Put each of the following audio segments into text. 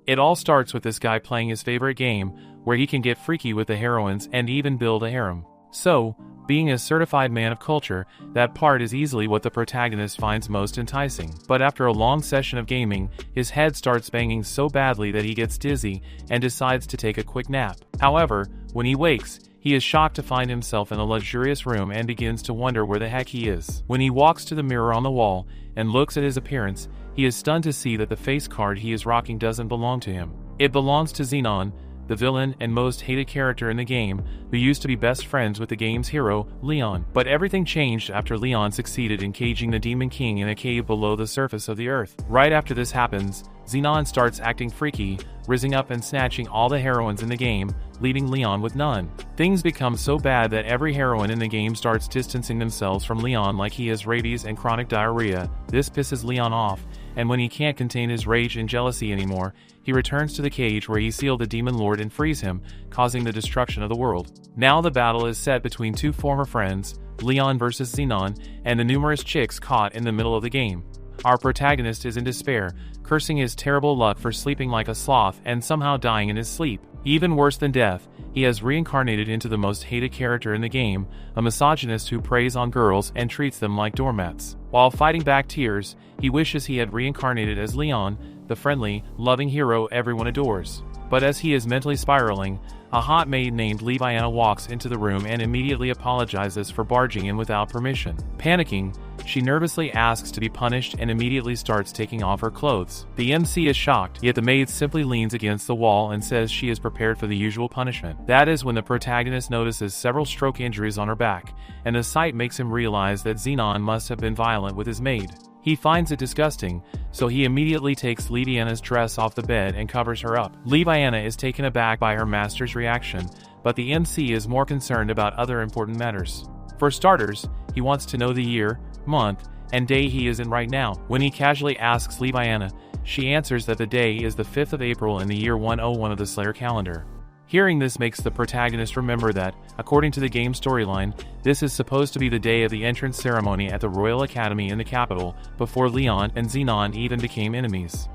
It all starts with this guy playing his favorite game, where he can get freaky with the heroines and even build a harem. So, being a certified man of culture, that part is easily what the protagonist finds most enticing. But after a long session of gaming, his head starts banging so badly that he gets dizzy and decides to take a quick nap. However, when he wakes, he is shocked to find himself in a luxurious room and begins to wonder where the heck he is. When he walks to the mirror on the wall and looks at his appearance, he is stunned to see that the face card he is rocking doesn't belong to him. It belongs to Xenon, the villain and most hated character in the game, who used to be best friends with the game's hero, Leon. But everything changed after Leon succeeded in caging the Demon King in a cave below the surface of the earth. Right after this happens, Xenon starts acting freaky, rising up and snatching all the heroines in the game, leaving Leon with none. Things become so bad that every heroine in the game starts distancing themselves from Leon like he has rabies and chronic diarrhea. This pisses Leon off, and when he can't contain his rage and jealousy anymore, he returns to the cage where he sealed the Demon Lord and frees him, causing the destruction of the world. Now the battle is set between two former friends, Leon versus Xenon, and the numerous chicks caught in the middle of the game. Our protagonist is in despair, cursing his terrible luck for sleeping like a sloth and somehow dying in his sleep. Even worse than death, he has reincarnated into the most hated character in the game, a misogynist who preys on girls and treats them like doormats. While fighting back tears, he wishes he had reincarnated as Leon, the friendly, loving hero everyone adores. But as he is mentally spiraling, a hot maid named Leviana walks into the room and immediately apologizes for barging in without permission. Panicking, she nervously asks to be punished and immediately starts taking off her clothes. The MC is shocked, yet the maid simply leans against the wall and says she is prepared for the usual punishment. That is when the protagonist notices several stroke injuries on her back, and the sight makes him realize that Xenon must have been violent with his maid. He finds it disgusting, so he immediately takes Leviana's dress off the bed and covers her up. Leviana is taken aback by her master's reaction, but the MC is more concerned about other important matters. For starters, he wants to know the year, month, and day he is in right now. When he casually asks Leviana, she answers that the day is the 5th of April in the year 101 of the Slayer calendar. Hearing this makes the protagonist remember that, according to the game storyline, this is supposed to be the day of the entrance ceremony at the Royal Academy in the capital, before Leon and Xenon even became enemies.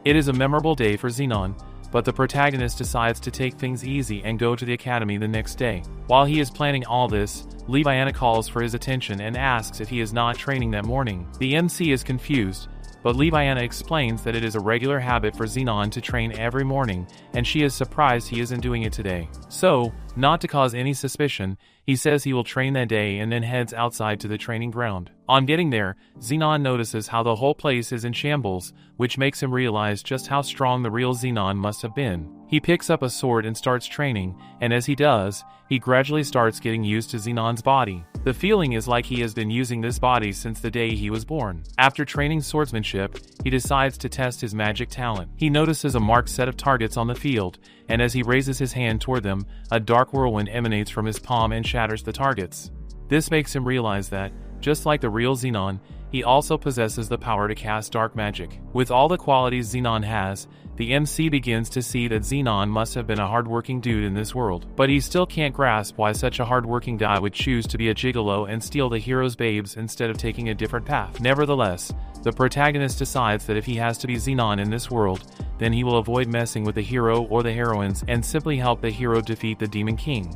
It is a memorable day for Xenon, but the protagonist decides to take things easy and go to the academy the next day. While he is planning all this, Leviana calls for his attention and asks if he is not training that morning. The MC is confused, but Leviana explains that it is a regular habit for Xenon to train every morning, and she is surprised he isn't doing it today. So, not to cause any suspicion, he says he will train that day and then heads outside to the training ground. On getting there, Xenon notices how the whole place is in shambles, which makes him realize just how strong the real Xenon must have been. He picks up a sword and starts training, and as he does, he gradually starts getting used to Xenon's body. The feeling is like he has been using this body since the day he was born. After training swordsmanship, he decides to test his magic talent. He notices a marked set of targets on the field, and as he raises his hand toward them, a dark whirlwind emanates from his palm and shatters the targets. This makes him realize that, just like the real Xenon, he also possesses the power to cast dark magic. With all the qualities Xenon has, the MC begins to see that Xenon must have been a hardworking dude in this world. But he still can't grasp why such a hardworking guy would choose to be a gigolo and steal the hero's babes instead of taking a different path. Nevertheless, the protagonist decides that if he has to be Xenon in this world, then he will avoid messing with the hero or the heroines and simply help the hero defeat the Demon King.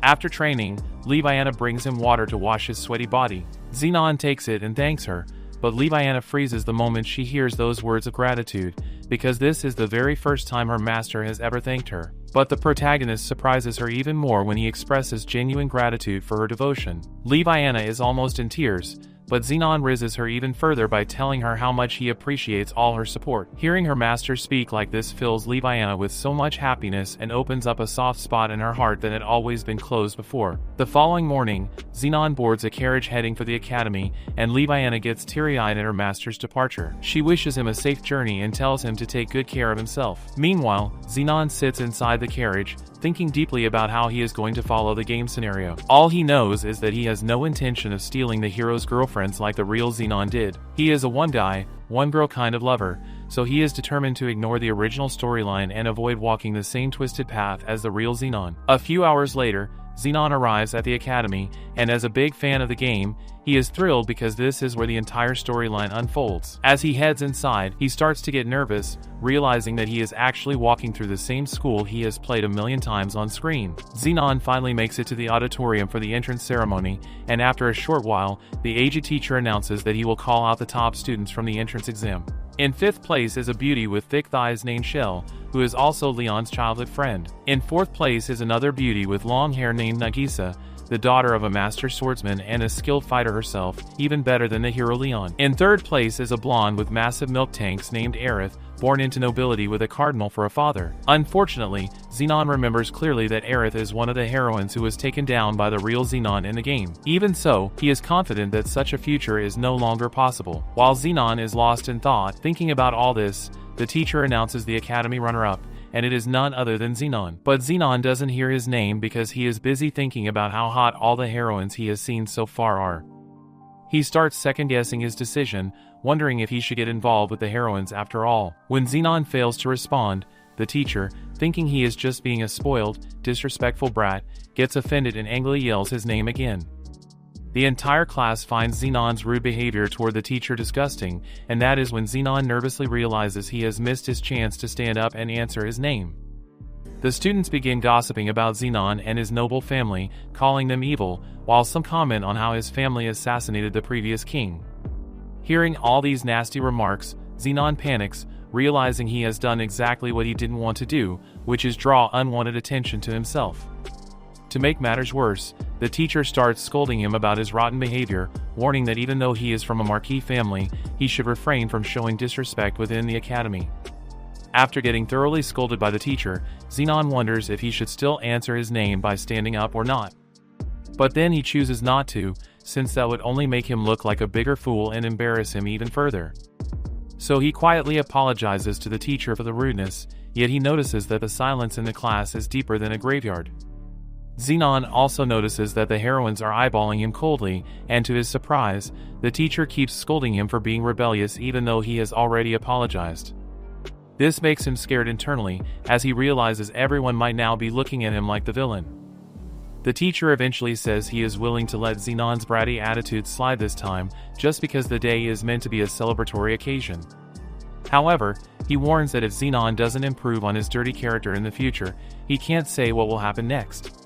After training, Leviana brings him water to wash his sweaty body. Xenon takes it and thanks her, but Leviana freezes the moment she hears those words of gratitude, because this is the very first time her master has ever thanked her. But the protagonist surprises her even more when he expresses genuine gratitude for her devotion. Leviana is almost in tears, but Xenon rises her even further by telling her how much he appreciates all her support. Hearing her master speak like this fills Leviana with so much happiness and opens up a soft spot in her heart that had always been closed before. The following morning, Xenon boards a carriage heading for the academy, and Leviana gets teary-eyed at her master's departure. She wishes him a safe journey and tells him to take good care of himself. Meanwhile, Xenon sits inside the carriage, thinking deeply about how he is going to follow the game scenario. All he knows is that he has no intention of stealing the hero's girlfriends like the real Xenon did. He is a one guy, one girl kind of lover, so he is determined to ignore the original storyline and avoid walking the same twisted path as the real Xenon. A few hours later, Xenon arrives at the academy, and as a big fan of the game, he is thrilled because this is where the entire storyline unfolds. As he heads inside, he starts to get nervous, realizing that he is actually walking through the same school he has played a million times on screen. Xenon finally makes it to the auditorium for the entrance ceremony, and after a short while, the aged teacher announces that he will call out the top students from the entrance exam. In 5th place is a beauty with thick thighs named Shell, who is also Leon's childhood friend. In 4th place is another beauty with long hair named Nagisa, the daughter of a master swordsman and a skilled fighter herself, even better than the hero Leon. In 3rd place is a blonde with massive milk tanks named Aith, born into nobility with a cardinal for a father. Unfortunately, Xenon remembers clearly that Aith is one of the heroines who was taken down by the real Xenon in the game. Even so, he is confident that such a future is no longer possible. While Xenon is lost in thought, thinking about all this, the teacher announces the academy runner-up, and it is none other than Xenon. But Xenon doesn't hear his name because he is busy thinking about how hot all the heroines he has seen so far are. He starts second-guessing his decision, wondering if he should get involved with the heroines after all. When Xenon fails to respond, the teacher, thinking he is just being a spoiled, disrespectful brat, gets offended and angrily yells his name again. The entire class finds Xenon's rude behavior toward the teacher disgusting, and that is when Xenon nervously realizes he has missed his chance to stand up and answer his name. The students begin gossiping about Xenon and his noble family, calling them evil, while some comment on how his family assassinated the previous king. Hearing all these nasty remarks, Xenon panics, realizing he has done exactly what he didn't want to do, which is draw unwanted attention to himself. To make matters worse, the teacher starts scolding him about his rotten behavior, warning that even though he is from a marquis family, he should refrain from showing disrespect within the academy. After getting thoroughly scolded by the teacher, Xenon wonders if he should still answer his name by standing up or not. But then he chooses not to, since that would only make him look like a bigger fool and embarrass him even further. So he quietly apologizes to the teacher for the rudeness, yet he notices that the silence in the class is deeper than a graveyard. Xenon also notices that the heroines are eyeballing him coldly, and to his surprise, the teacher keeps scolding him for being rebellious even though he has already apologized. This makes him scared internally, as he realizes everyone might now be looking at him like the villain. The teacher eventually says he is willing to let Xenon's bratty attitude slide this time, just because the day is meant to be a celebratory occasion. However, he warns that if Xenon doesn't improve on his dirty character in the future, he can't say what will happen next.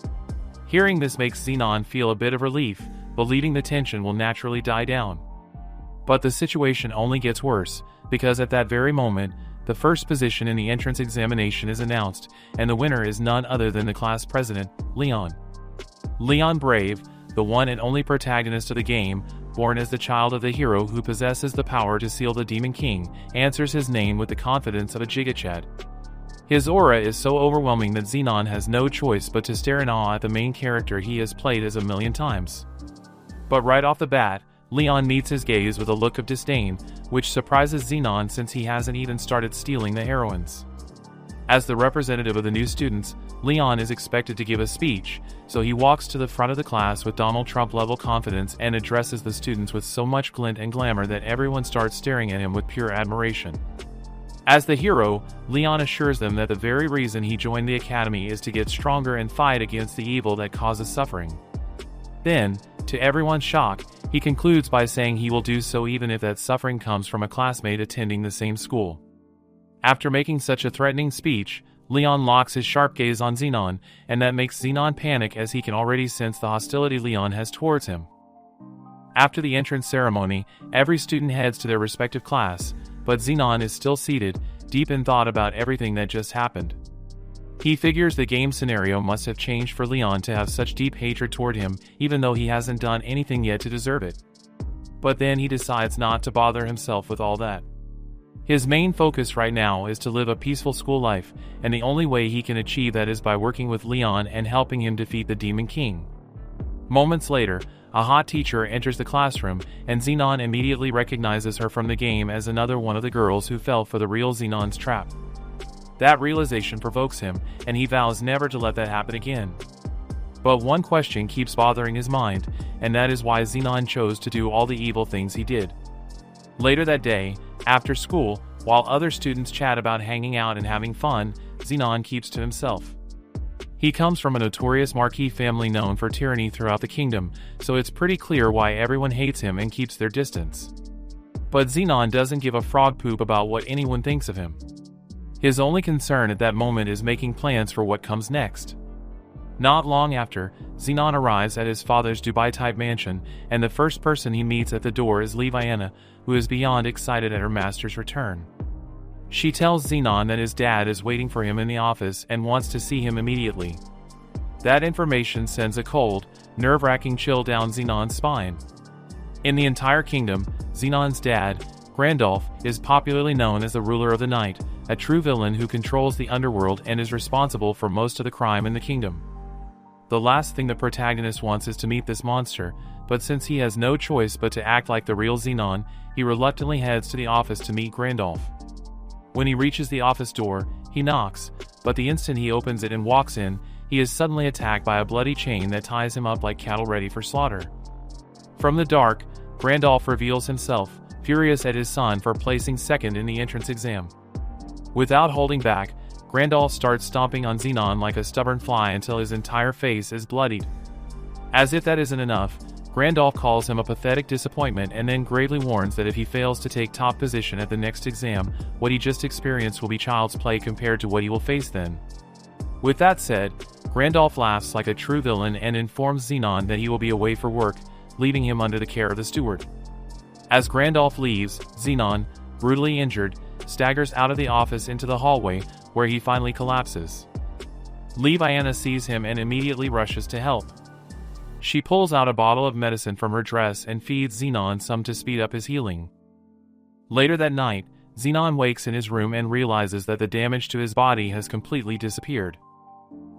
Hearing this makes Xenon feel a bit of relief, believing the tension will naturally die down. But the situation only gets worse, because at that very moment, the first position in the entrance examination is announced, and the winner is none other than the class president, Leon. Leon Brave, the one and only protagonist of the game, born as the child of the hero who possesses the power to seal the Demon King, answers his name with the confidence of a gigachad. His aura is so overwhelming that Xenon has no choice but to stare in awe at the main character he has played as a million times. But right off the bat, Leon meets his gaze with a look of disdain, which surprises Xenon since he hasn't even started stealing the heroines. As the representative of the new students, Leon is expected to give a speech, so he walks to the front of the class with Donald Trump-level confidence and addresses the students with so much glint and glamour that everyone starts staring at him with pure admiration. As the hero, Leon assures them that the very reason he joined the academy is to get stronger and fight against the evil that causes suffering. Then, to everyone's shock, he concludes by saying he will do so even if that suffering comes from a classmate attending the same school. After making such a threatening speech, Leon locks his sharp gaze on Xenon, and that makes Xenon panic as he can already sense the hostility Leon has towards him. After the entrance ceremony, every student heads to their respective class, but Xenon is still seated, deep in thought about everything that just happened. He figures the game scenario must have changed for Leon to have such deep hatred toward him, even though he hasn't done anything yet to deserve it. But then he decides not to bother himself with all that. His main focus right now is to live a peaceful school life, and the only way he can achieve that is by working with Leon and helping him defeat the Demon King. Moments later, a hot teacher enters the classroom, and Xenon immediately recognizes her from the game as another one of the girls who fell for the real Xenon's trap. That realization provokes him, and he vows never to let that happen again. But one question keeps bothering his mind, and that is why Xenon chose to do all the evil things he did. Later that day, after school, While other students chat about hanging out and having fun, Xenon keeps to himself. He comes from a notorious Marquis family known for tyranny throughout the kingdom, so it's pretty clear why everyone hates him and keeps their distance. But Xenon doesn't give a frog poop about what anyone thinks of him. His only concern at that moment is making plans for what comes next. Not long after, Xenon arrives at his father's Dubai-type mansion, and the first person he meets at the door is Leviana, who is beyond excited at her master's return. She tells Xenon that his dad is waiting for him in the office and wants to see him immediately. That information sends a cold, nerve-wracking chill down Xenon's spine. In the entire kingdom, Xenon's dad, Gandalf, is popularly known as the ruler of the night, a true villain who controls the underworld and is responsible for most of the crime in the kingdom. The last thing the protagonist wants is to meet this monster, but since he has no choice but to act like the real Xenon, he reluctantly heads to the office to meet Gandalf. When he reaches the office door, he knocks, but the instant he opens it and walks in, he is suddenly attacked by a bloody chain that ties him up like cattle ready for slaughter. From the dark, Gandalf reveals himself, furious at his son for placing second in the entrance exam. Without holding back, Gandalf starts stomping on Xenon like a stubborn fly until his entire face is bloodied. As if that isn't enough, Gandalf calls him a pathetic disappointment and then gravely warns that if he fails to take top position at the next exam, what he just experienced will be child's play compared to what he will face then. With that said, Gandalf laughs like a true villain and informs Xenon that he will be away for work, leaving him under the care of the steward. As Gandalf leaves, Xenon, brutally injured, staggers out of the office into the hallway, where he finally collapses. Leviana sees him and immediately rushes to help. She pulls out a bottle of medicine from her dress and feeds Xenon some to speed up his healing. Later that night, Xenon wakes in his room and realizes that the damage to his body has completely disappeared.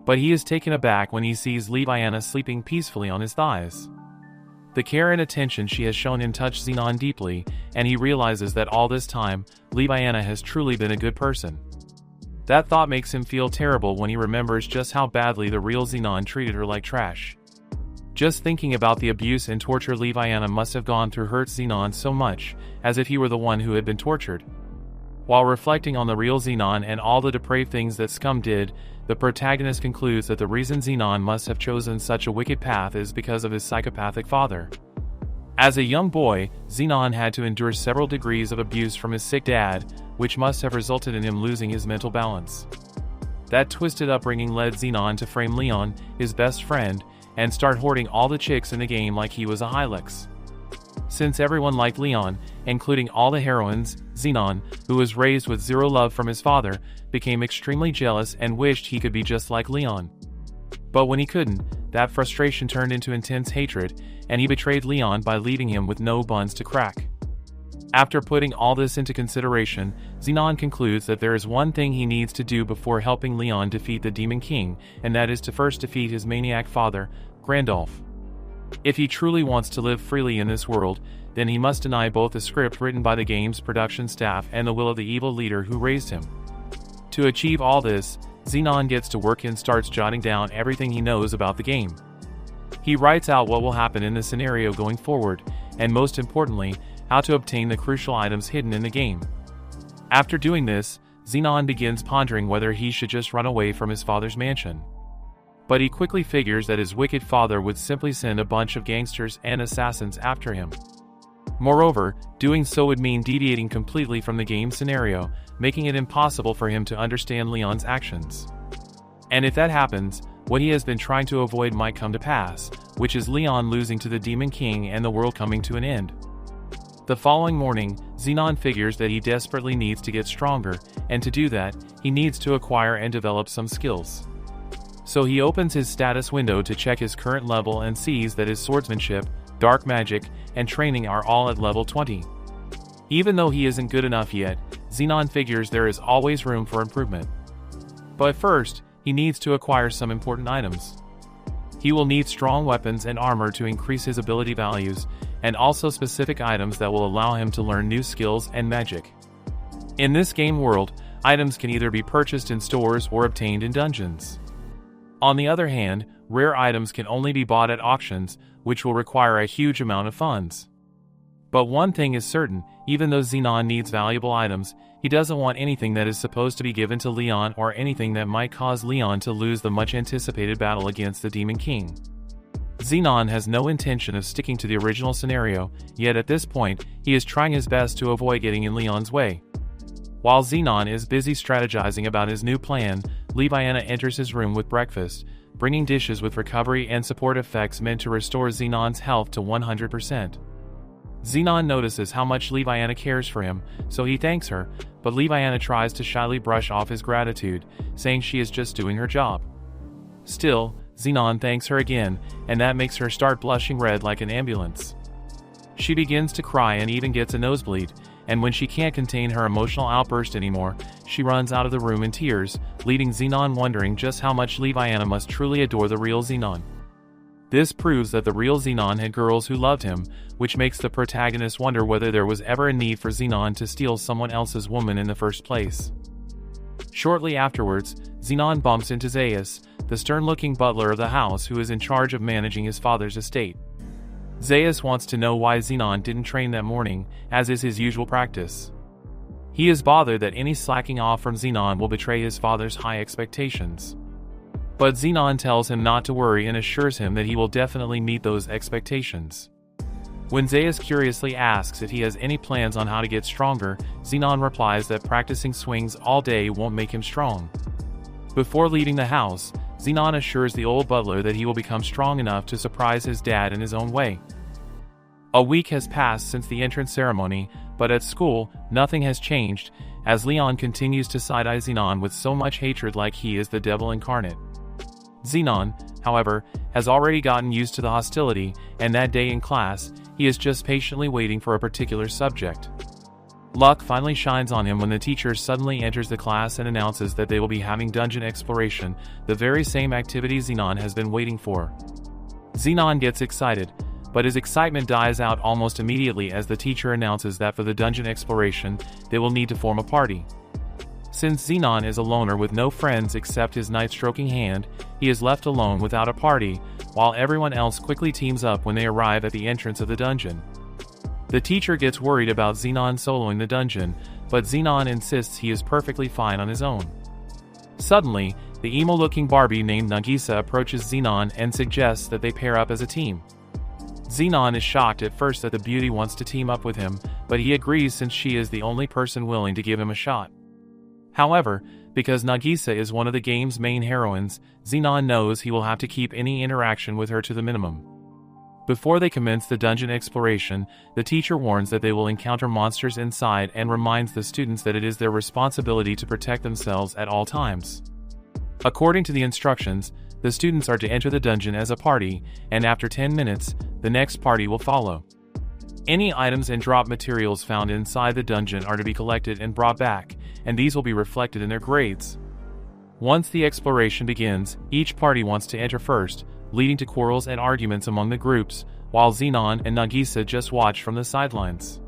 But he is taken aback when he sees Leviana sleeping peacefully on his thighs. The care and attention she has shown him touch Xenon deeply, and he realizes that all this time, Leviana has truly been a good person. That thought makes him feel terrible when he remembers just how badly the real Xenon treated her like trash. Just thinking about the abuse and torture Leviana must have gone through hurt Xenon so much, as if he were the one who had been tortured. While reflecting on the real Xenon and all the depraved things that scum did, the protagonist concludes that the reason Xenon must have chosen such a wicked path is because of his psychopathic father. As a young boy, Xenon had to endure several degrees of abuse from his sick dad, which must have resulted in him losing his mental balance. That twisted upbringing led Xenon to frame Leon, his best friend, and start hoarding all the chicks in the game like he was a Hilux. Since everyone liked Leon, including all the heroines, Xenon, who was raised with zero love from his father, became extremely jealous and wished he could be just like Leon. But when he couldn't, that frustration turned into intense hatred, and he betrayed Leon by leaving him with no buns to crack. After putting all this into consideration, Xenon concludes that there is one thing he needs to do before helping Leon defeat the Demon King, and that is to first defeat his maniac father, Gandalf. If he truly wants to live freely in this world, then he must deny both the script written by the game's production staff and the will of the evil leader who raised him. To achieve all this, Xenon gets to work and starts jotting down everything he knows about the game. He writes out what will happen in the scenario going forward, and most importantly, how to obtain the crucial items hidden in the game. After doing this, Xenon begins pondering whether he should just run away from his father's mansion. But he quickly figures that his wicked father would simply send a bunch of gangsters and assassins after him. Moreover, doing so would mean deviating completely from the game scenario, making it impossible for him to understand Leon's actions. And if that happens, what he has been trying to avoid might come to pass, which is Leon losing to the Demon King and the world coming to an end. The following morning, Xenon figures that he desperately needs to get stronger, and to do that, he needs to acquire and develop some skills. So he opens his status window to check his current level and sees that his swordsmanship, dark magic, and training are all at level 20. Even though he isn't good enough yet, Xenon figures there is always room for improvement. But first, he needs to acquire some important items. He will need strong weapons and armor to increase his ability values, and also specific items that will allow him to learn new skills and magic. In this game world, items can either be purchased in stores or obtained in dungeons. On the other hand, rare items can only be bought at auctions, which will require a huge amount of funds. But one thing is certain, even though Xenon needs valuable items, he doesn't want anything that is supposed to be given to Leon or anything that might cause Leon to lose the much-anticipated battle against the Demon King. Xenon has no intention of sticking to the original scenario, yet at this point, he is trying his best to avoid getting in Leon's way. While Xenon is busy strategizing about his new plan, Leviana enters his room with breakfast, bringing dishes with recovery and support effects meant to restore Xenon's health to 100%. Xenon notices how much Leviana cares for him, so he thanks her, but Leviana tries to shyly brush off his gratitude, saying she is just doing her job. Still, Xenon thanks her again, and that makes her start blushing red like an ambulance. She begins to cry and even gets a nosebleed, and when she can't contain her emotional outburst anymore, she runs out of the room in tears, leaving Xenon wondering just how much Leviana must truly adore the real Xenon. This proves that the real Xenon had girls who loved him, which makes the protagonist wonder whether there was ever a need for Xenon to steal someone else's woman in the first place. Shortly afterwards, Xenon bumps into Zaius, the stern-looking butler of the house who is in charge of managing his father's estate. Zaius wants to know why Xenon didn't train that morning, as is his usual practice. He is bothered that any slacking off from Xenon will betray his father's high expectations. But Xenon tells him not to worry and assures him that he will definitely meet those expectations. When Zaius curiously asks if he has any plans on how to get stronger, Xenon replies that practicing swings all day won't make him strong. Before leaving the house, Xenon assures the old butler that he will become strong enough to surprise his dad in his own way. A week has passed since the entrance ceremony, but at school, nothing has changed, as Leon continues to side-eye Xenon with so much hatred like he is the devil incarnate. Xenon, however, has already gotten used to the hostility, and that day in class, he is just patiently waiting for a particular subject. Luck finally shines on him when the teacher suddenly enters the class and announces that they will be having dungeon exploration, the very same activity Xenon has been waiting for. Xenon gets excited, but his excitement dies out almost immediately as the teacher announces that for the dungeon exploration, they will need to form a party. Since Xenon is a loner with no friends except his night-stroking hand, he is left alone without a party, while everyone else quickly teams up when they arrive at the entrance of the dungeon. The teacher gets worried about Xenon soloing the dungeon, but Xenon insists he is perfectly fine on his own. Suddenly, the emo-looking Barbie named Nagisa approaches Xenon and suggests that they pair up as a team. Xenon is shocked at first that the beauty wants to team up with him, but he agrees since she is the only person willing to give him a shot. However, because Nagisa is one of the game's main heroines, Xenon knows he will have to keep any interaction with her to the minimum. Before they commence the dungeon exploration, the teacher warns that they will encounter monsters inside and reminds the students that it is their responsibility to protect themselves at all times. According to the instructions, the students are to enter the dungeon as a party, and after 10 minutes, the next party will follow. Any items and drop materials found inside the dungeon are to be collected and brought back, and these will be reflected in their grades. Once the exploration begins, each party wants to enter first, leading to quarrels and arguments among the groups, while Xenon and Nagisa just watch from the sidelines.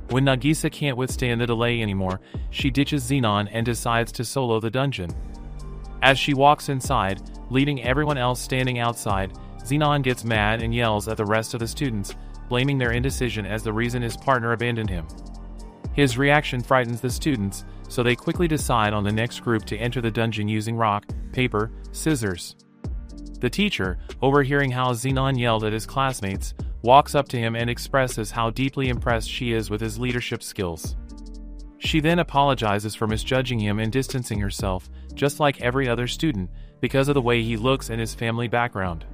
When Nagisa can't withstand the delay anymore, she ditches Xenon and decides to solo the dungeon. As she walks inside, leaving everyone else standing outside, Xenon gets mad and yells at the rest of the students, blaming their indecision as the reason his partner abandoned him. His reaction frightens the students, so they quickly decide on the next group to enter the dungeon using rock, paper, scissors. The teacher, overhearing how Xenon yelled at his classmates, walks up to him and expresses how deeply impressed she is with his leadership skills. She then apologizes for misjudging him and distancing herself, just like every other student, because of the way he looks and his family background.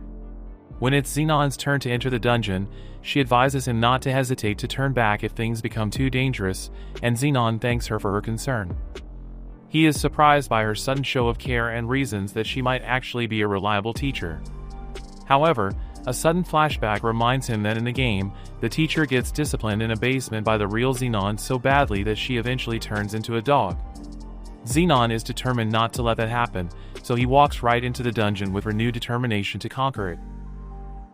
When it's Xenon's turn to enter the dungeon, she advises him not to hesitate to turn back if things become too dangerous, and Xenon thanks her for her concern. He is surprised by her sudden show of care and reasons that she might actually be a reliable teacher. However, a sudden flashback reminds him that in the game, the teacher gets disciplined in a basement by the real Xenon so badly that she eventually turns into a dog. Xenon is determined not to let that happen, so he walks right into the dungeon with renewed determination to conquer it.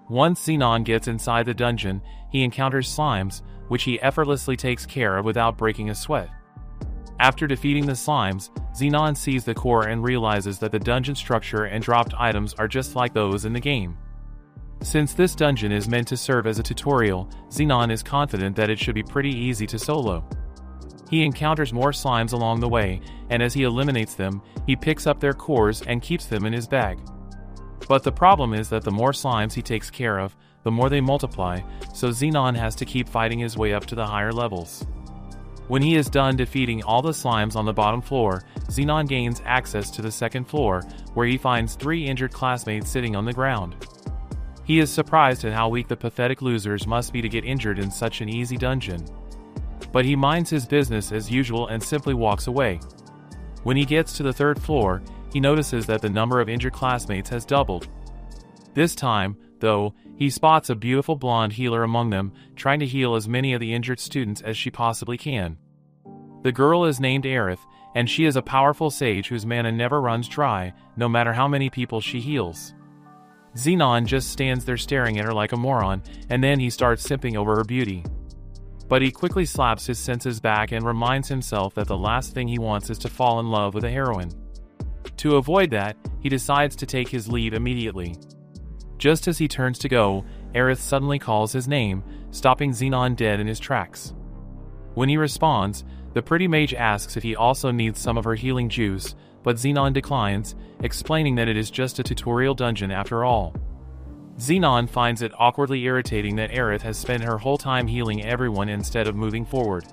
Once Xenon gets inside the dungeon, he encounters slimes, which he effortlessly takes care of without breaking a sweat. After defeating the slimes, Xenon sees the core and realizes that the dungeon structure and dropped items are just like those in the game. Since this dungeon is meant to serve as a tutorial, Xenon is confident that it should be pretty easy to solo. He encounters more slimes along the way, and as he eliminates them, he picks up their cores and keeps them in his bag. But the problem is that the more slimes he takes care of, the more they multiply, so Xenon has to keep fighting his way up to the higher levels. When he is done defeating all the slimes on the bottom floor, Xenon gains access to the second floor, where he finds 3 injured classmates sitting on the ground. He is surprised at how weak the pathetic losers must be to get injured in such an easy dungeon. But he minds his business as usual and simply walks away. When he gets to the 3rd floor, he notices that the number of injured classmates has doubled. This time, though, he spots a beautiful blonde healer among them, trying to heal as many of the injured students as she possibly can. The girl is named Aith, and she is a powerful sage whose mana never runs dry, no matter how many people she heals. Xenon just stands there staring at her like a moron, and then he starts simping over her beauty. But he quickly slaps his senses back and reminds himself that the last thing he wants is to fall in love with a heroine. To avoid that, he decides to take his leave immediately. Just as he turns to go, Aith suddenly calls his name, stopping Xenon dead in his tracks. When he responds, the pretty mage asks if he also needs some of her healing juice, but Xenon declines, explaining that it is just a tutorial dungeon after all. Xenon finds it awkwardly irritating that Aith has spent her whole time healing everyone instead of moving forward.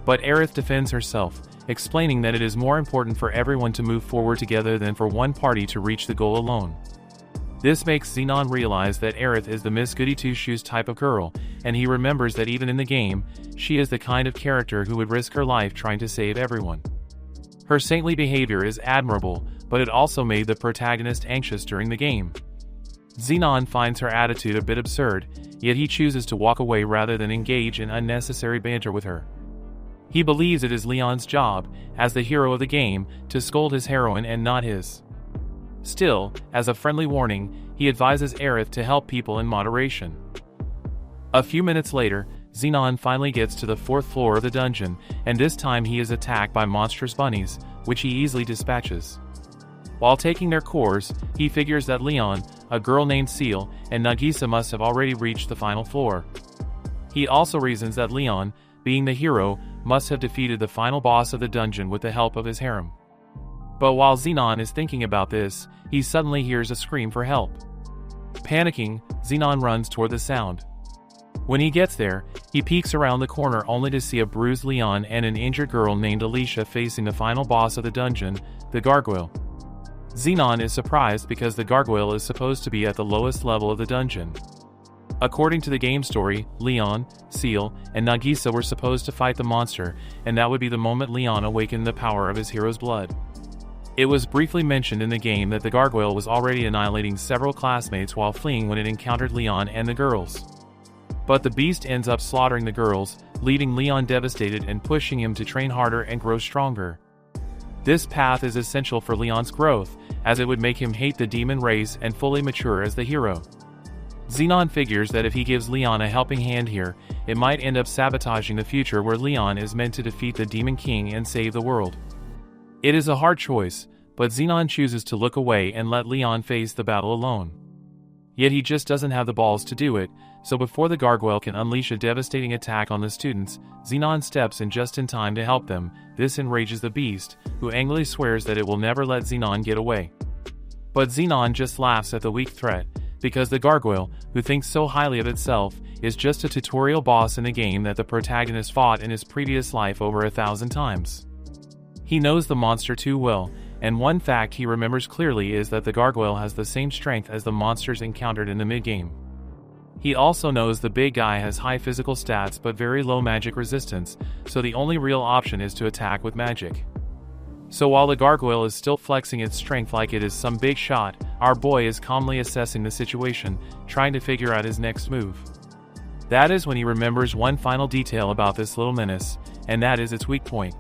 But Aith defends herself, explaining that it is more important for everyone to move forward together than for one party to reach the goal alone. This makes Xenon realize that Aith is the Miss Goody Two-Shoes type of girl, and he remembers that even in the game, she is the kind of character who would risk her life trying to save everyone. Her saintly behavior is admirable, but it also made the protagonist anxious during the game. Xenon finds her attitude a bit absurd, yet he chooses to walk away rather than engage in unnecessary banter with her. He believes it is Leon's job, as the hero of the game, to scold his heroine and not his. Still, as a friendly warning, he advises Aith to help people in moderation. A few minutes later, Xenon finally gets to the 4th floor of the dungeon, and this time he is attacked by monstrous bunnies, which he easily dispatches. While taking their cores, he figures that Leon, a girl named Seal, and Nagisa must have already reached the final floor. He also reasons that Leon, being the hero, must have defeated the final boss of the dungeon with the help of his harem. But while Xenon is thinking about this, he suddenly hears a scream for help. Panicking, Xenon runs toward the sound. When he gets there, he peeks around the corner only to see a bruised Leon and an injured girl named Alicia facing the final boss of the dungeon, the Gargoyle. Xenon is surprised because the Gargoyle is supposed to be at the lowest level of the dungeon. According to the game story, Leon, Seal, and Nagisa were supposed to fight the monster, and that would be the moment Leon awakened the power of his hero's blood. It was briefly mentioned in the game that the Gargoyle was already annihilating several classmates while fleeing when it encountered Leon and the girls. But the beast ends up slaughtering the girls, leaving Leon devastated and pushing him to train harder and grow stronger. This path is essential for Leon's growth, as it would make him hate the demon race and fully mature as the hero. Xenon figures that if he gives Leon a helping hand here, it might end up sabotaging the future where Leon is meant to defeat the Demon King and save the world. It is a hard choice, but Xenon chooses to look away and let Leon face the battle alone. Yet he just doesn't have the balls to do it, so before the Gargoyle can unleash a devastating attack on the students, Xenon steps in just in time to help them. This enrages the beast, who angrily swears that it will never let Xenon get away. But Xenon just laughs at the weak threat, because the Gargoyle, who thinks so highly of itself, is just a tutorial boss in a game that the protagonist fought in his previous life over 1,000 times. He knows the monster too well, and one fact he remembers clearly is that the Gargoyle has the same strength as the monsters encountered in the mid-game. He also knows the big guy has high physical stats but very low magic resistance, so the only real option is to attack with magic. So while the Gargoyle is still flexing its strength like it is some big shot, our boy is calmly assessing the situation, trying to figure out his next move. That is when he remembers one final detail about this little menace, and that is its weak point.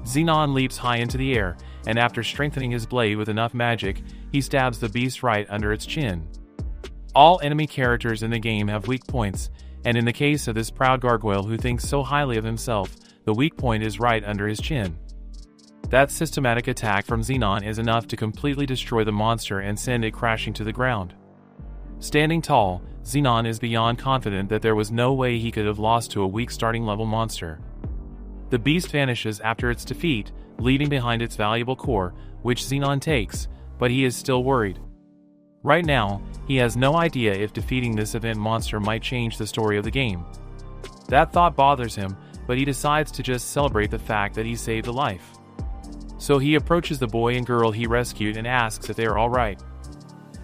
Xenon leaps high into the air, and after strengthening his blade with enough magic, he stabs the beast right under its chin. All enemy characters in the game have weak points, and in the case of this proud Gargoyle who thinks so highly of himself, the weak point is right under his chin. That systematic attack from Xenon is enough to completely destroy the monster and send it crashing to the ground. Standing tall, Xenon is beyond confident that there was no way he could have lost to a weak starting level monster. The beast vanishes after its defeat, leaving behind its valuable core, which Xenon takes, but he is still worried. Right now, he has no idea if defeating this event monster might change the story of the game. That thought bothers him, but he decides to just celebrate the fact that he saved a life. So he approaches the boy and girl he rescued and asks if they are alright.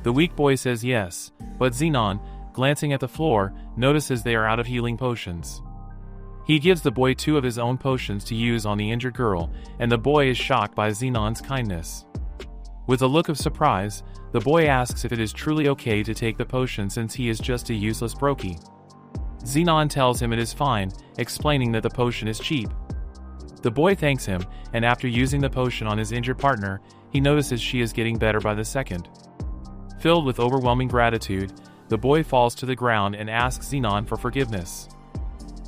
The weak boy says yes, but Xenon, glancing at the floor, notices they are out of healing potions. He gives the boy 2 of his own potions to use on the injured girl, and the boy is shocked by Xenon's kindness. With a look of surprise, the boy asks if it is truly okay to take the potion since he is just a useless brokey. Xenon tells him it is fine, explaining that the potion is cheap. The boy thanks him, and after using the potion on his injured partner, he notices she is getting better by the second. Filled with overwhelming gratitude, the boy falls to the ground and asks Xenon for forgiveness.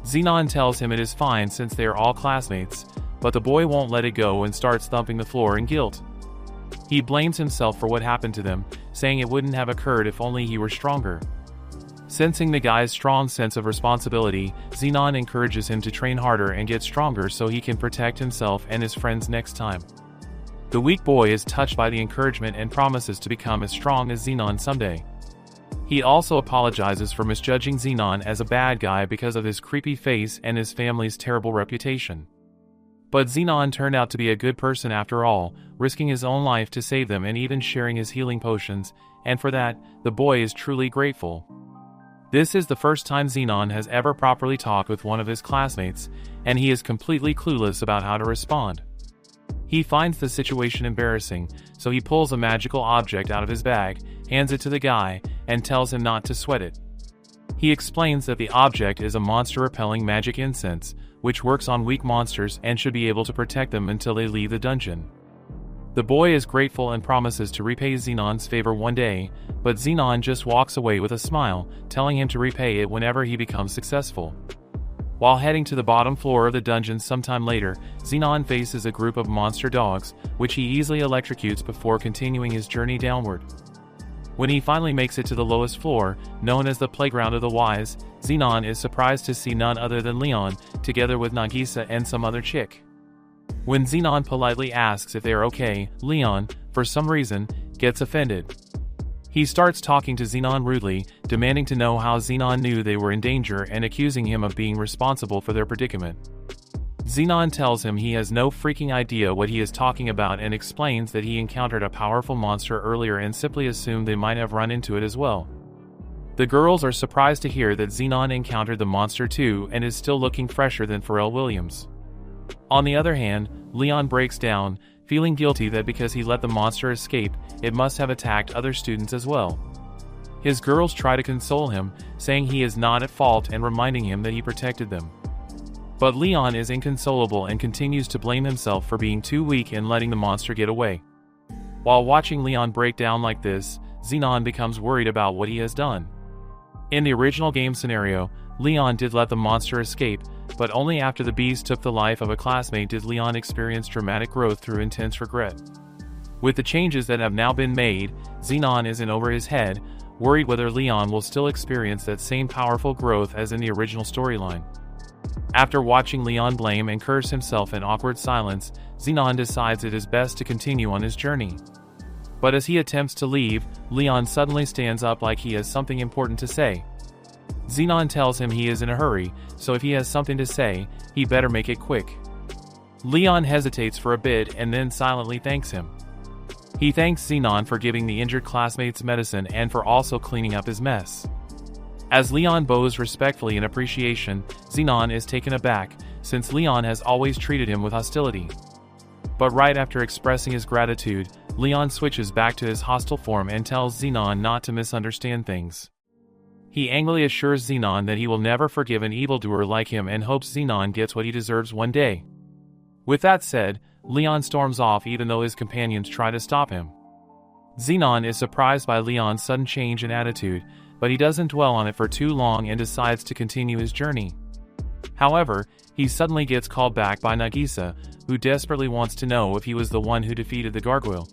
Xenon tells him it is fine since they are all classmates, but the boy won't let it go and starts thumping the floor in guilt. He blames himself for what happened to them, saying it wouldn't have occurred if only he were stronger. Sensing the guy's strong sense of responsibility, Xenon encourages him to train harder and get stronger so he can protect himself and his friends next time. The weak boy is touched by the encouragement and promises to become as strong as Xenon someday. He also apologizes for misjudging Xenon as a bad guy because of his creepy face and his family's terrible reputation. But Xenon turned out to be a good person after all, risking his own life to save them and even sharing his healing potions, and for that, the boy is truly grateful. This is the first time Xenon has ever properly talked with one of his classmates, and he is completely clueless about how to respond. He finds the situation embarrassing, so he pulls a magical object out of his bag, hands it to the guy, and tells him not to sweat it. He explains that the object is a monster-repelling magic incense, which works on weak monsters and should be able to protect them until they leave the dungeon. The boy is grateful and promises to repay Xenon's favor one day, but Xenon just walks away with a smile, telling him to repay it whenever he becomes successful. While heading to the bottom floor of the dungeon sometime later, Xenon faces a group of monster dogs, which he easily electrocutes before continuing his journey downward. When he finally makes it to the lowest floor, known as the Playground of the Wise, Xenon is surprised to see none other than Leon, together with Nagisa and some other chick. When Xenon politely asks if they are okay, Leon, for some reason, gets offended. He starts talking to Xenon rudely, demanding to know how Xenon knew they were in danger and accusing him of being responsible for their predicament. Xenon tells him he has no freaking idea what he is talking about and explains that he encountered a powerful monster earlier and simply assumed they might have run into it as well. The girls are surprised to hear that Xenon encountered the monster too and is still looking fresher than Pharrell Williams. On the other hand, Leon breaks down, feeling guilty that because he let the monster escape, it must have attacked other students as well. His girls try to console him, saying he is not at fault and reminding him that he protected them. But Leon is inconsolable and continues to blame himself for being too weak and letting the monster get away. While watching Leon break down like this, Xenon becomes worried about what he has done. In the original game scenario, Leon did let the monster escape, but only after the beast took the life of a classmate did Leon experience dramatic growth through intense regret. With the changes that have now been made, Xenon is in over his head, worried whether Leon will still experience that same powerful growth as in the original storyline. After watching Leon blame and curse himself in awkward silence, Xenon decides it is best to continue on his journey. But as he attempts to leave, Leon suddenly stands up like he has something important to say. Xenon tells him he is in a hurry, so if he has something to say, he better make it quick. Leon hesitates for a bit and then silently thanks him. He thanks Xenon for giving the injured classmates medicine and for also cleaning up his mess. As Leon bows respectfully in appreciation, Xenon is taken aback, since Leon has always treated him with hostility. But right after expressing his gratitude, Leon switches back to his hostile form and tells Xenon not to misunderstand things. He angrily assures Xenon that he will never forgive an evildoer like him and hopes Xenon gets what he deserves one day. With that said, Leon storms off even though his companions try to stop him. Xenon is surprised by Leon's sudden change in attitude, but he doesn't dwell on it for too long and decides to continue his journey. However, he suddenly gets called back by Nagisa, who desperately wants to know if he was the one who defeated the Gargoyle.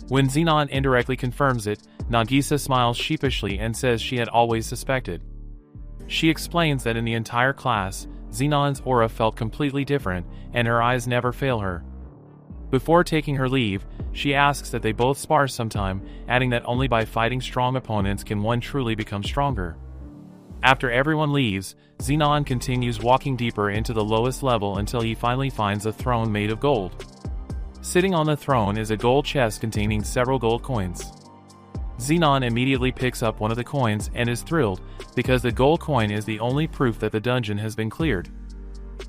When Xenon indirectly confirms it, Nagisa smiles sheepishly and says she had always suspected. She explains that in the entire class, Xenon's aura felt completely different, and her eyes never fail her. Before taking her leave, she asks that they both spar sometime, adding that only by fighting strong opponents can one truly become stronger. After everyone leaves, Xenon continues walking deeper into the lowest level until he finally finds a throne made of gold. Sitting on the throne is a gold chest containing several gold coins. Xenon immediately picks up one of the coins and is thrilled, because the gold coin is the only proof that the dungeon has been cleared.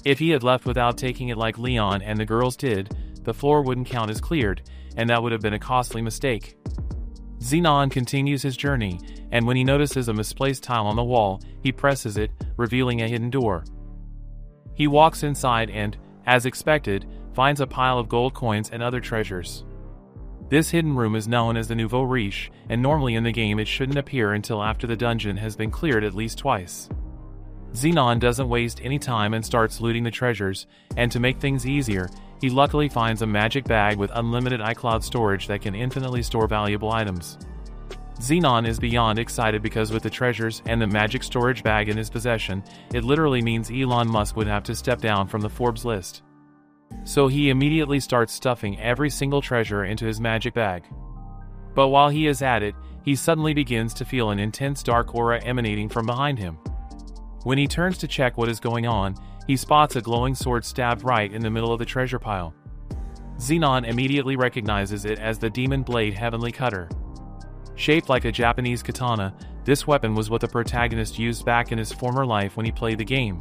If he had left without taking it like Leon and the girls did, the floor wouldn't count as cleared, and that would have been a costly mistake. Xenon continues his journey, and when he notices a misplaced tile on the wall, he presses it, revealing a hidden door. He walks inside and, as expected, finds a pile of gold coins and other treasures. This hidden room is known as the Nouveau Riche, and normally in the game it shouldn't appear until after the dungeon has been cleared at least twice. Xenon doesn't waste any time and starts looting the treasures, and to make things easier, he luckily finds a magic bag with unlimited iCloud storage that can infinitely store valuable items. Xenon is beyond excited because with the treasures and the magic storage bag in his possession, it literally means Elon Musk would have to step down from the Forbes list. So he immediately starts stuffing every single treasure into his magic bag. But while he is at it, he suddenly begins to feel an intense dark aura emanating from behind him. When he turns to check what is going on, he spots a glowing sword stabbed right in the middle of the treasure pile. Xenon immediately recognizes it as the Demon Blade Heavenly Cutter. Shaped like a Japanese katana, this weapon was what the protagonist used back in his former life when he played the game.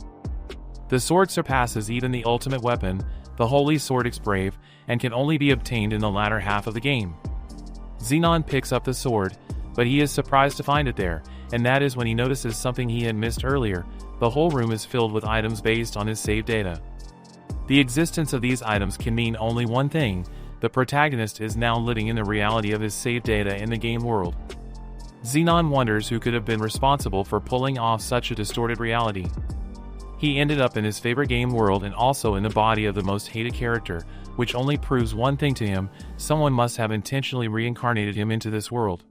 The sword surpasses even the ultimate weapon, the Holy Sword Brave, and can only be obtained in the latter half of the game. Xenon picks up the sword, but he is surprised to find it there, and that is when he notices something he had missed earlier. The whole room is filled with items based on his saved data. The existence of these items can mean only one thing: the protagonist is now living in the reality of his saved data in the game world. Xenon wonders who could have been responsible for pulling off such a distorted reality. He ended up in his favorite game world and also in the body of the most hated character, which only proves one thing to him: someone must have intentionally reincarnated him into this world.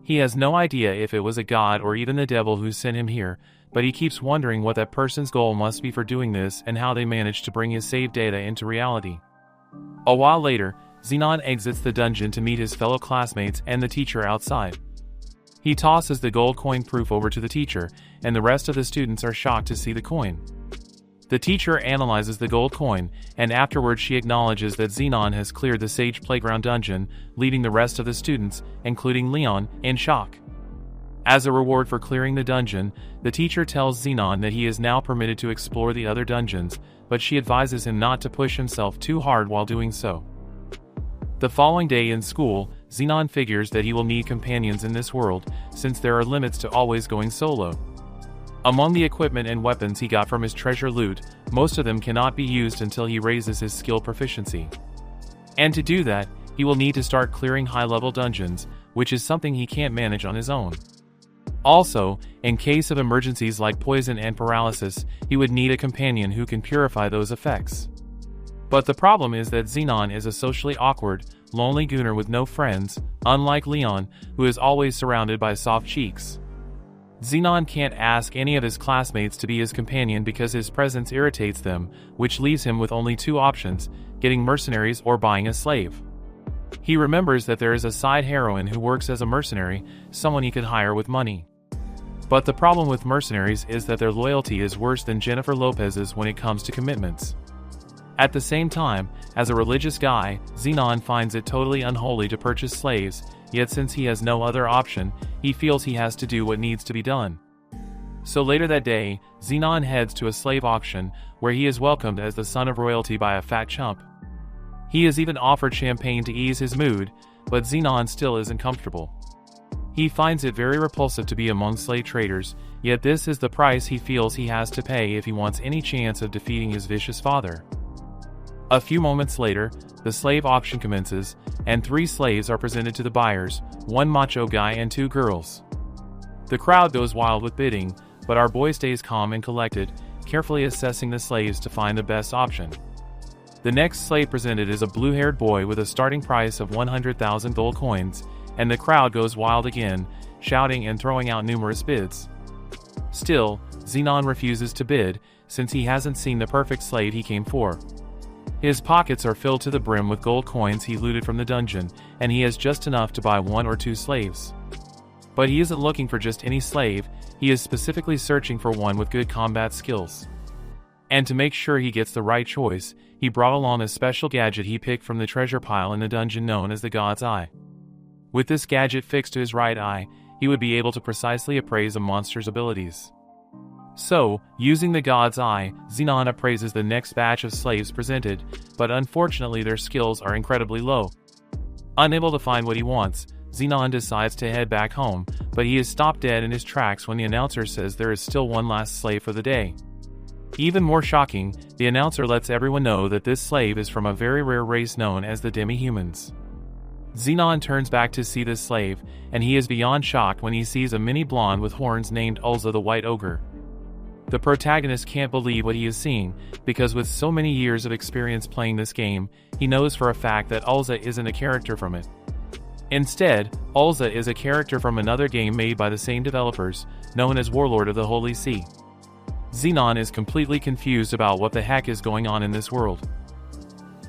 He has no idea if it was a god or even the devil who sent him here, but he keeps wondering what that person's goal must be for doing this and how they managed to bring his saved data into reality. A while later, Xenon exits the dungeon to meet his fellow classmates and the teacher outside. He tosses the gold coin proof over to the teacher, and the rest of the students are shocked to see the coin. The teacher analyzes the gold coin, and afterwards she acknowledges that Xenon has cleared the Sage Playground dungeon, leaving the rest of the students, including Leon, in shock. As a reward for clearing the dungeon, the teacher tells Xenon that he is now permitted to explore the other dungeons, but she advises him not to push himself too hard while doing so. The following day in school, Xenon figures that he will need companions in this world, since there are limits to always going solo. Among the equipment and weapons he got from his treasure loot, most of them cannot be used until he raises his skill proficiency. And to do that, he will need to start clearing high-level dungeons, which is something he can't manage on his own. Also, in case of emergencies like poison and paralysis, he would need a companion who can purify those effects. But the problem is that Xenon is a socially awkward, lonely gooner with no friends, unlike Leon, who is always surrounded by soft cheeks. Xenon can't ask any of his classmates to be his companion because his presence irritates them, which leaves him with only two options: getting mercenaries or buying a slave. He remembers that there is a side heroine who works as a mercenary, someone he could hire with money. But the problem with mercenaries is that their loyalty is worse than Jennifer Lopez's when it comes to commitments. At the same time, as a religious guy, Xenon finds it totally unholy to purchase slaves, yet since he has no other option, he feels he has to do what needs to be done. So later that day, Xenon heads to a slave auction, where he is welcomed as the son of royalty by a fat chump. He is even offered champagne to ease his mood, but Xenon still isn't comfortable. He finds it very repulsive to be among slave traders, yet this is the price he feels he has to pay if he wants any chance of defeating his vicious father. A few moments later, the slave auction commences, and 3 slaves are presented to the buyers, 1 macho guy and 2 girls. The crowd goes wild with bidding, but our boy stays calm and collected, carefully assessing the slaves to find the best option. The next slave presented is a blue-haired boy with a starting price of 100,000 gold coins, and the crowd goes wild again, shouting and throwing out numerous bids. Still, Xenon refuses to bid, since he hasn't seen the perfect slave he came for. His pockets are filled to the brim with gold coins he looted from the dungeon, and he has just enough to buy 1 or 2 slaves. But he isn't looking for just any slave, he is specifically searching for one with good combat skills. And to make sure he gets the right choice, he brought along a special gadget he picked from the treasure pile in the dungeon known as the God's Eye. With this gadget fixed to his right eye, he would be able to precisely appraise a monster's abilities. So, using the God's Eye, Xenon appraises the next batch of slaves presented, but unfortunately their skills are incredibly low. Unable to find what he wants, Xenon decides to head back home, but he is stopped dead in his tracks when the announcer says there is still one last slave for the day. Even more shocking, the announcer lets everyone know that this slave is from a very rare race known as the demi-humans. Xenon turns back to see this slave, and he is beyond shocked when he sees a mini blonde with horns named Ulza the White Ogre. The protagonist can't believe what he is seeing, because with so many years of experience playing this game, he knows for a fact that Ulza isn't a character from it. Instead, Ulza is a character from another game made by the same developers, known as Warlord of the Holy See. Xenon is completely confused about what the heck is going on in this world.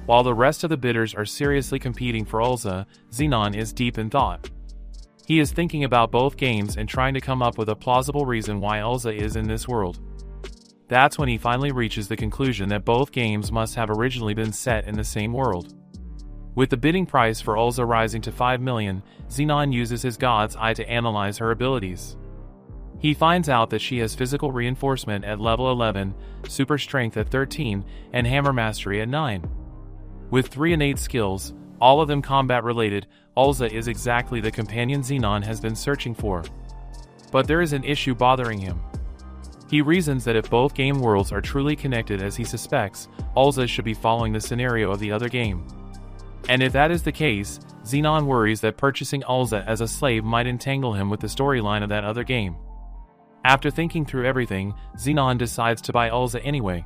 While the rest of the bidders are seriously competing for Ulza, Xenon is deep in thought. He is thinking about both games and trying to come up with a plausible reason why Ulza is in this world. That's when he finally reaches the conclusion that both games must have originally been set in the same world. With the bidding price for Ulza rising to 5 million, Xenon uses his God's Eye to analyze her abilities. He finds out that she has physical reinforcement at level 11, super strength at 13, and hammer mastery at 9. With 3 innate skills, all of them combat related, Ulza is exactly the companion Xenon has been searching for. But there is an issue bothering him. He reasons that if both game worlds are truly connected as he suspects, Ulza should be following the scenario of the other game. And if that is the case, Xenon worries that purchasing Ulza as a slave might entangle him with the storyline of that other game. After thinking through everything, Xenon decides to buy Ulza anyway.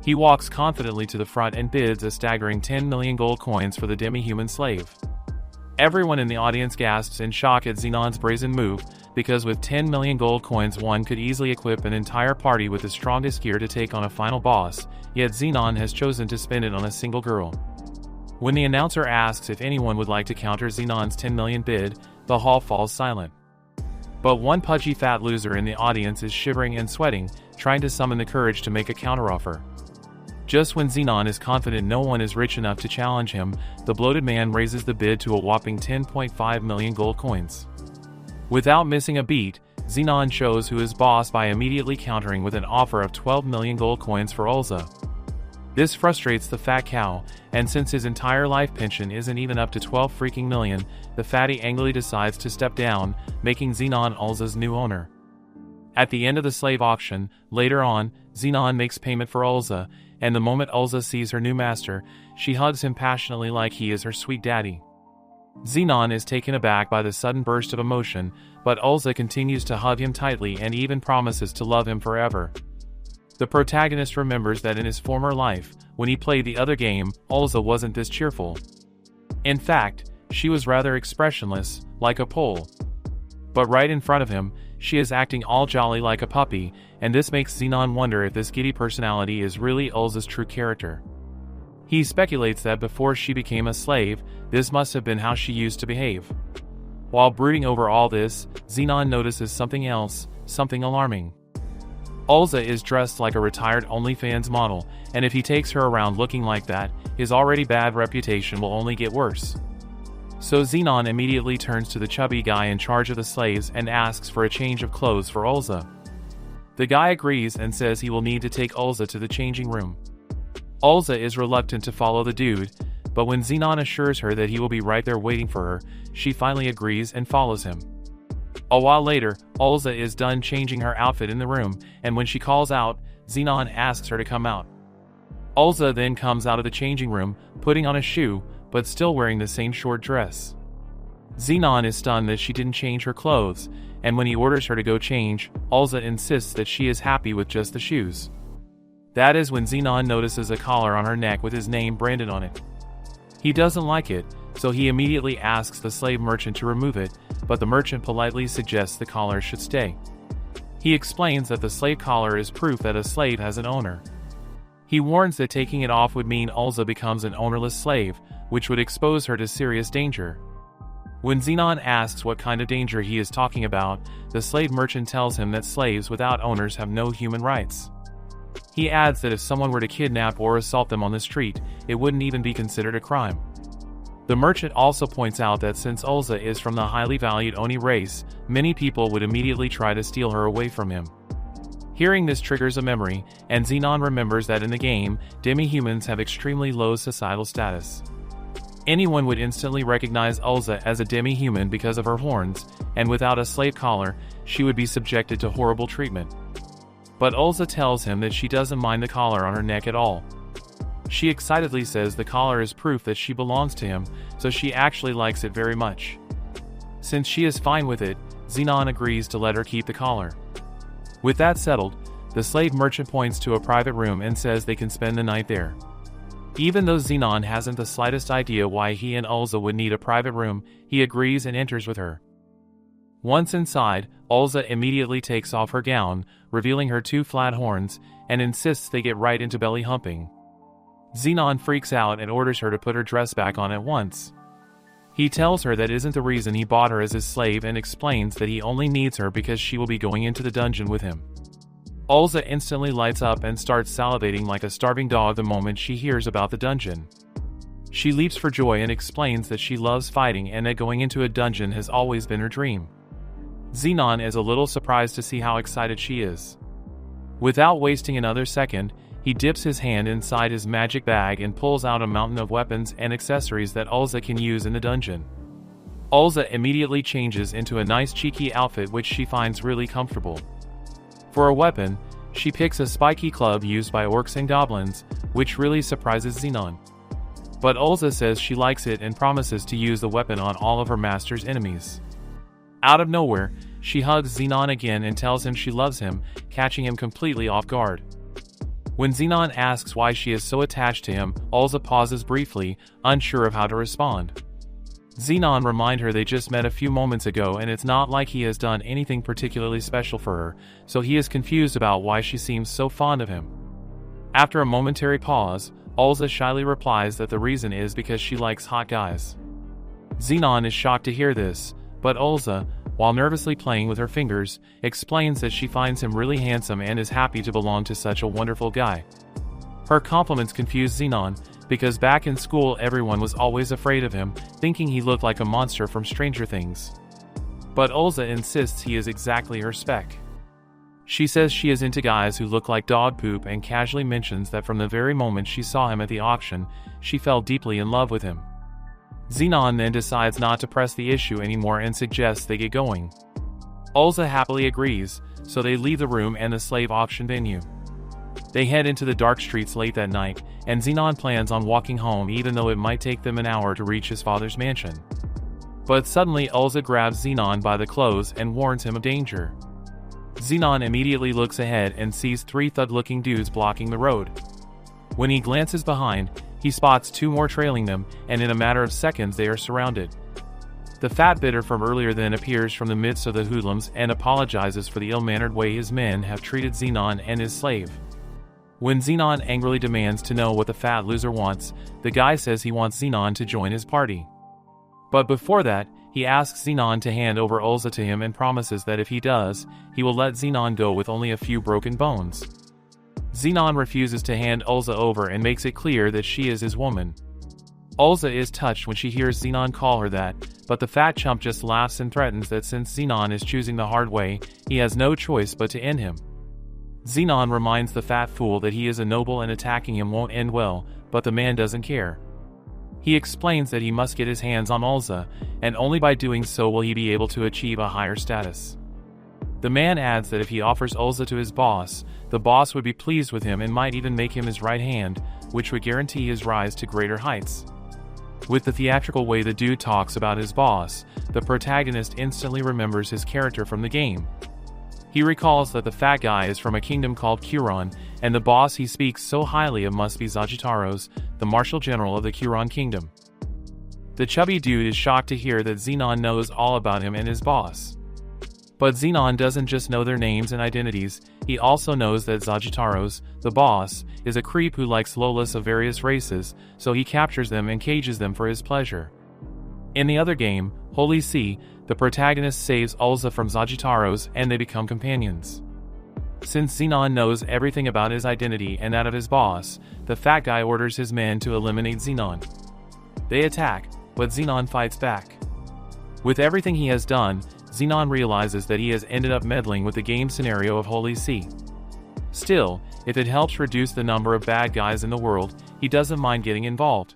He walks confidently to the front and bids a staggering 10 million gold coins for the demi-human slave. Everyone in the audience gasps in shock at Xenon's brazen move, because with 10 million gold coins one could easily equip an entire party with the strongest gear to take on a final boss, yet Xenon has chosen to spend it on a single girl. When the announcer asks if anyone would like to counter Xenon's 10 million bid, the hall falls silent. But one pudgy fat loser in the audience is shivering and sweating, trying to summon the courage to make a counteroffer. Just when Xenon is confident no one is rich enough to challenge him, the bloated man raises the bid to a whopping 10.5 million gold coins. Without missing a beat, Xenon shows who is boss by immediately countering with an offer of 12 million gold coins for Ulza. This frustrates the fat cow, and since his entire life pension isn't even up to 12 freaking million, the fatty angrily decides to step down, making Xenon Ulza's new owner. At the end of the slave auction, later on, Xenon makes payment for Ulza, and the moment Ulza sees her new master, she hugs him passionately like he is her sweet daddy. Xenon is taken aback by the sudden burst of emotion, but Ulza continues to hug him tightly and even promises to love him forever. The protagonist remembers that in his former life, when he played the other game, Ulza wasn't this cheerful. In fact, she was rather expressionless, like a pole. But right in front of him, she is acting all jolly like a puppy, and this makes Xenon wonder if this giddy personality is really Ulza's true character. He speculates that before she became a slave, this must have been how she used to behave. While brooding over all this, Xenon notices something else, something alarming. Ulza is dressed like a retired OnlyFans model, and if he takes her around looking like that, his already bad reputation will only get worse. So Xenon immediately turns to the chubby guy in charge of the slaves and asks for a change of clothes for Ulza. The guy agrees and says he will need to take Ulza to the changing room. Ulza is reluctant to follow the dude, but when Xenon assures her that he will be right there waiting for her, she finally agrees and follows him. A while later, Ulza is done changing her outfit in the room, and when she calls out, Xenon asks her to come out. Ulza then comes out of the changing room, putting on a shoe, but still wearing the same short dress. Xenon is stunned that she didn't change her clothes, and when he orders her to go change, Ulza insists that she is happy with just the shoes. That is when Xenon notices a collar on her neck with his name branded on it. He doesn't like it, so he immediately asks the slave merchant to remove it, but the merchant politely suggests the collar should stay. He explains that the slave collar is proof that a slave has an owner. He warns that taking it off would mean Ulza becomes an ownerless slave, which would expose her to serious danger. When Xenon asks what kind of danger he is talking about, the slave merchant tells him that slaves without owners have no human rights. He adds that if someone were to kidnap or assault them on the street, it wouldn't even be considered a crime. The merchant also points out that since Ulza is from the highly valued Oni race, many people would immediately try to steal her away from him. Hearing this triggers a memory, and Xenon remembers that in the game, demi-humans have extremely low societal status. Anyone would instantly recognize Ulza as a demi-human because of her horns, and without a slave collar, she would be subjected to horrible treatment. But Ulza tells him that she doesn't mind the collar on her neck at all. She excitedly says the collar is proof that she belongs to him, so she actually likes it very much. Since she is fine with it, Xenon agrees to let her keep the collar. With that settled, the slave merchant points to a private room and says they can spend the night there. Even though Xenon hasn't the slightest idea why he and Ulza would need a private room, he agrees and enters with her. Once inside, Ulza immediately takes off her gown, revealing her two flat horns, and insists they get right into belly humping. Xenon freaks out and orders her to put her dress back on at once. He tells her that isn't the reason he bought her as his slave and explains that he only needs her because she will be going into the dungeon with him. Ulza instantly lights up and starts salivating like a starving dog the moment she hears about the dungeon. She leaps for joy and explains that she loves fighting and that going into a dungeon has always been her dream. Xenon is a little surprised to see how excited she is. Without wasting another second, he dips his hand inside his magic bag and pulls out a mountain of weapons and accessories that Ulza can use in the dungeon. Ulza immediately changes into a nice cheeky outfit which she finds really comfortable. For a weapon, she picks a spiky club used by orcs and goblins, which really surprises Xenon. But Ulza says she likes it and promises to use the weapon on all of her master's enemies. Out of nowhere, she hugs Xenon again and tells him she loves him, catching him completely off guard. When Xenon asks why she is so attached to him, Ulza pauses briefly, unsure of how to respond. Xenon reminds her they just met a few moments ago and it's not like he has done anything particularly special for her, so he is confused about why she seems so fond of him. After a momentary pause, Ulza shyly replies that the reason is because she likes hot guys. Xenon is shocked to hear this, but Ulza, while nervously playing with her fingers, explains that she finds him really handsome and is happy to belong to such a wonderful guy. Her compliments confuse Xenon, because back in school everyone was always afraid of him, thinking he looked like a monster from Stranger Things. But Ulza insists he is exactly her spec. She says she is into guys who look like dog poop and casually mentions that from the very moment she saw him at the auction, she fell deeply in love with him. Xenon then decides not to press the issue anymore and suggests they get going. Ulza happily agrees, so they leave the room and the slave auction venue. They head into the dark streets late that night, and Xenon plans on walking home even though it might take them an hour to reach his father's mansion. But suddenly Ulza grabs Xenon by the clothes and warns him of danger. Xenon immediately looks ahead and sees three thug-looking dudes blocking the road. When he glances behind, he spots two more trailing them, and in a matter of seconds they are surrounded. The fat bidder from earlier then appears from the midst of the hoodlums and apologizes for the ill-mannered way his men have treated Xenon and his slave. When Xenon angrily demands to know what the fat loser wants, the guy says he wants Xenon to join his party. But before that, he asks Xenon to hand over Ulza to him and promises that if he does, he will let Xenon go with only a few broken bones. Xenon refuses to hand Ulza over and makes it clear that she is his woman. Ulza is touched when she hears Xenon call her that, but the fat chump just laughs and threatens that since Xenon is choosing the hard way, he has no choice but to end him. Xenon reminds the fat fool that he is a noble and attacking him won't end well, but the man doesn't care. He explains that he must get his hands on Ulza, and only by doing so will he be able to achieve a higher status. The man adds that if he offers Ulza to his boss, the boss would be pleased with him and might even make him his right hand, which would guarantee his rise to greater heights. With the theatrical way the dude talks about his boss, the protagonist instantly remembers his character from the game. He recalls that the fat guy is from a kingdom called Kuron, and the boss he speaks so highly of must be Zagjitaros, the martial general of the Kuron kingdom. The chubby dude is shocked to hear that Xenon knows all about him and his boss. But Xenon doesn't just know their names and identities, he also knows that Sagittaros, the boss, is a creep who likes Lolas of various races, so he captures them and cages them for his pleasure. In the other game, Holy See, the protagonist saves Ulza from Sagittaros and they become companions. Since Xenon knows everything about his identity and that of his boss, the fat guy orders his men to eliminate Xenon. They attack, but Xenon fights back. With everything he has done, Xenon realizes that he has ended up meddling with the game scenario of Holy See. Still, if it helps reduce the number of bad guys in the world, he doesn't mind getting involved.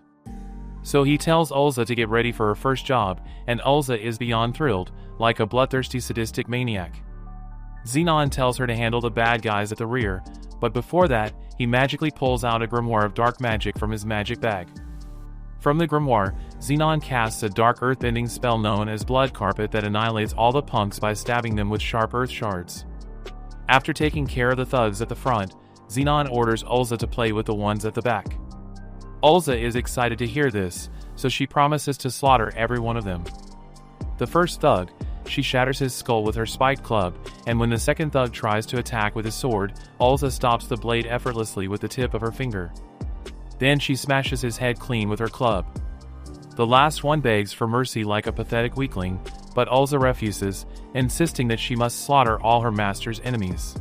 So he tells Ulza to get ready for her first job, and Ulza is beyond thrilled, like a bloodthirsty sadistic maniac. Xenon tells her to handle the bad guys at the rear, but before that, he magically pulls out a grimoire of dark magic from his magic bag. From the grimoire, Xenon casts a dark earthbending spell known as Blood Carpet that annihilates all the punks by stabbing them with sharp earth shards. After taking care of the thugs at the front, Xenon orders Ulza to play with the ones at the back. Ulza is excited to hear this, so she promises to slaughter every one of them. The first thug, she shatters his skull with her spiked club, and when the second thug tries to attack with his sword, Ulza stops the blade effortlessly with the tip of her finger. Then she smashes his head clean with her club. The last one begs for mercy like a pathetic weakling, but Ulza refuses, insisting that she must slaughter all her master's enemies.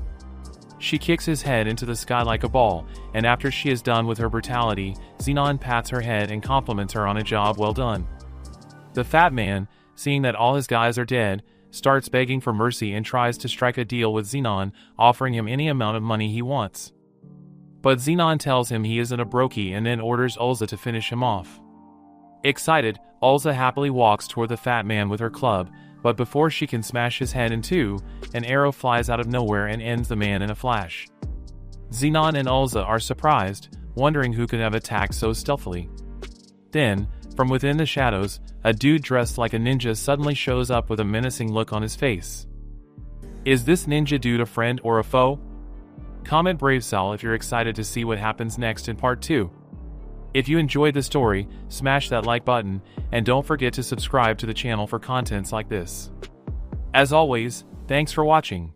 She kicks his head into the sky like a ball, and after she is done with her brutality, Xenon pats her head and compliments her on a job well done. The fat man, seeing that all his guys are dead, starts begging for mercy and tries to strike a deal with Xenon, offering him any amount of money he wants. But Xenon tells him he isn't a brokey and then orders Ulza to finish him off. Excited, Ulza happily walks toward the fat man with her club, but before she can smash his head in two, an arrow flies out of nowhere and ends the man in a flash. Xenon and Ulza are surprised, wondering who could have attacked so stealthily. Then, from within the shadows, a dude dressed like a ninja suddenly shows up with a menacing look on his face. Is this ninja dude a friend or a foe? Comment BraveSal if you're excited to see what happens next in part 2. If you enjoyed the story, smash that like button, and don't forget to subscribe to the channel for contents like this. As always, thanks for watching.